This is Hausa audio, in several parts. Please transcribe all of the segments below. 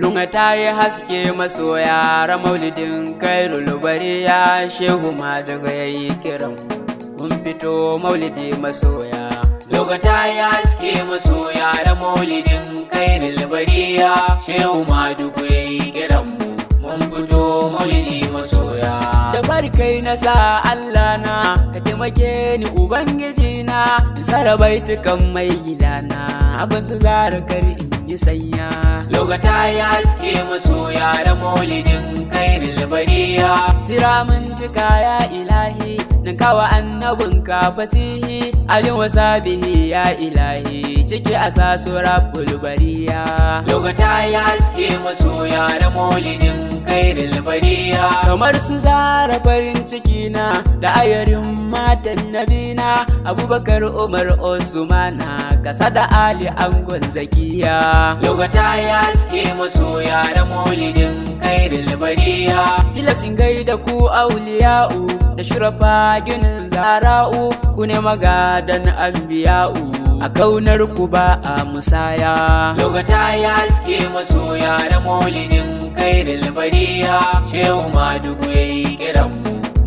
lunga ta yi haske masoya ra maulidin kairul bariya shehu ma daga yayi kiran mun fito maulidi masoya lunga ta yi haske masoya ra maulidin kairul bariya shehu ma daga yayi kiran mun fito maulidi masoya da barkai na sa Allah na ka taimake ni ubangiji na in sara baitukan mai gidana abin su zara kar in yi sanya lokata ya haske masoya da maulidin kairul bariya sira mun tuka ya ilahi nan kawa annabin ka fasihi alin wasabihi ya ilahi ciki asasu rabbul bariya lokata ya haske masoya da maulidin kairul bariya kamar su zara farin ciki na da ayarin matan nabina abubakar umar usmana kasa da ali angon zakiya lokata ya haske masoya da maulidin kairul bariya tilas in gaida ku auliya'u da shurafa ginin zara'u ku ne magadan anbiya'u a kaunar ku ba a musaya lokata ya haske masoya da maulidin kairul bariya shehu madugu yayi kiran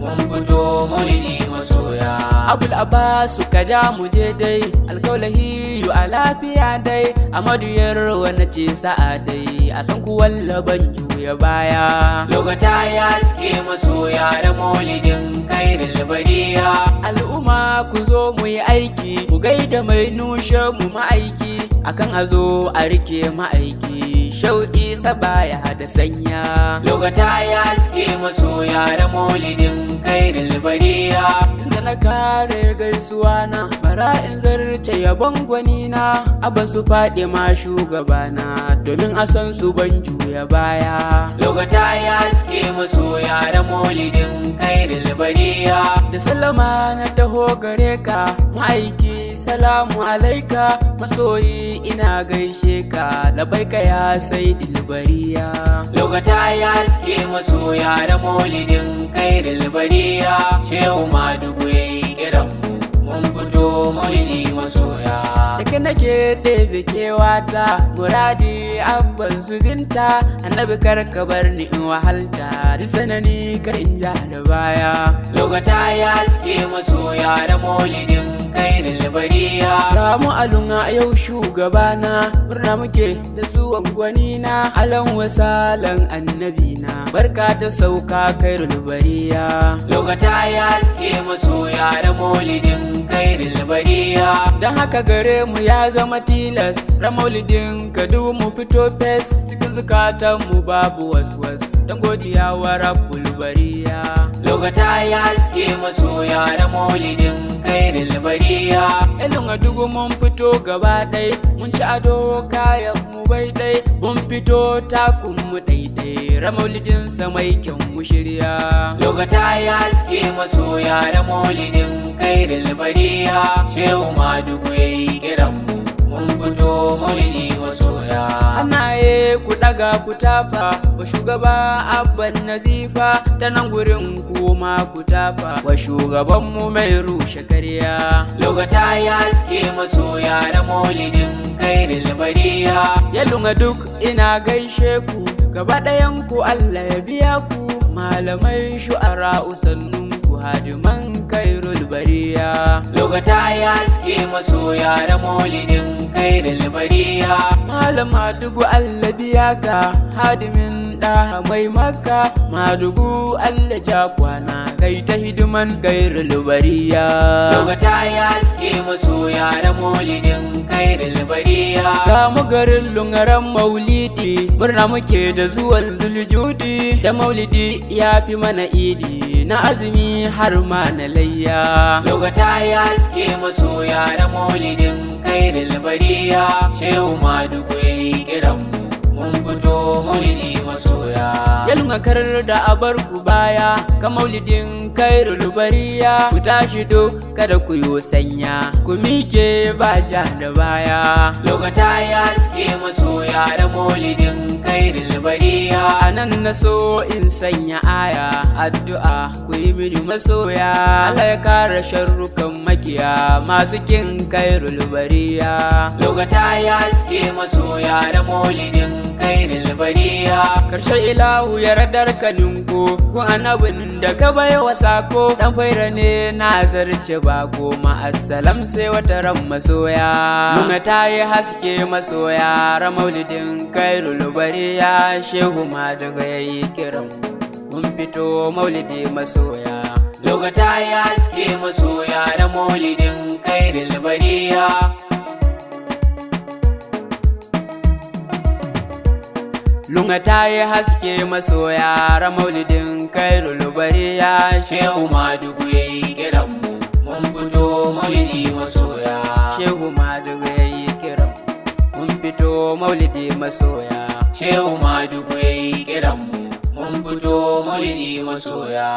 mun fito maulidi masoya abul abbasu ka ja mu je dai alkaulahi yu a lafiya dai amadu yarwa na ce sa'a dai a san ku wallaban juya baya lokata ya haske masoya da maulidin kairul bariya al'umma ku zo mu yi aiki ku gaida mai nushe mu ma'aiki akan a zo a rike ma'aiki shauƙi baya da sanya lokata ya haske masoya da maulidin kairul bariya tunda na kare gaisuwa na bara in zarce yabon gwani na abba su faɗi ma shugabana domin a san su ban juya baya lokata ya haske masoya da maulidin kairul bariya da sallama na taho gare ka ma'aiki salamu alaika masoyi ina gaishe ka labaika ya sai dilbariya lokata ya haske masoya da maulidin kairul bariya shehu madugu yayi kiran mun fito maulidi masoya da nake ɗebe kewata muradi abban zubinta annabi kar ka bar ni in wahalta duk sanani kar in ja da baya lokata ya haske masoya da maulidin kairul bariya ramu alunga yau shugabana murna muke da zuwan gwanina alan wasalan annabina barka da sauka kairul bariya lokata ya haske masoya da maulidin kairul bariya dan haka gare mu ya zama tilas ramaulidin kadu mu fito fes cikin zukatan mu babu waswas dan godiya wa rabbul bariya lokata ya haske masoya da maulidin kairul bariya ilin a dugu mun fito gaba ɗai mun ci ado kayan mu bai ɗai mun fito takun mu ɗaiɗai ramaulidin samai kyan mu shirya lokata ya haske masoya da maulidin kairul bariya shehu madugu yayi kiran mun fito maulidi masoya hannaye ku ɗaga ku tafa wa shugaba abban nazifa ta nan gurin kuma ku tafa wa shugaban mu mai rushe karya lokata ya haske masoya da maulidin kairul bariya yalunga duk ina gaishe ku gaba ɗayan ku Allah ya biya ku malamai shu'ara usannun ku hadiman kairul bariya lokata ya haske masoya da maulidin kairul bariya malama dugu Allah biya ka hadimin da mai makka madugu Allah ja kwana kai ta hidiman kairul bariya lokata ya haske masoya da maulidin kairul bariya ga mu garin lungaran maulidi murna muke da zuwan zuljudi da maulidi ya fi mana idi na azumi har ma na layya lokata ya haske masoya da maulidin kairul bariya shehu madugu yayi kiran mun fito maulidi masoya yalunga karar da abar ku baya ka maulidin kairul bariya ku tashi do kada ku yo sanya ku mike ba ja da baya lokata ya haske masoya da maulidin kairul bariya anan na so in sanya aya addu'a ku yi mini masoya Allah ya kare sharrukan makiya masu kin kairul bariya lokata ya haske masoya da maulidin kairil bariya. Karshe ilahu yardar ka ninko gun annabin da ka bai wa sako, dan faira ne na zarce bako, ma'assalam sai wata ran masoya. Lunga ta yi haske masoya, ra maulidin kairul bariya, shehu ma daga yayi kiran mun fito maulidi masoya. Lunga ta yi haske masoya, ra maulidin kairil bariya. Lunga ta yi haske masoya, ra maulidin kairul bariya, Shehu Madugu yayi kiran mu mun fito maulidi masoya. Shehu Madugu yayi kiran mun fito maulidi masoya. Shehu Madugu yayi kiran mu mun fito maulidi masoya.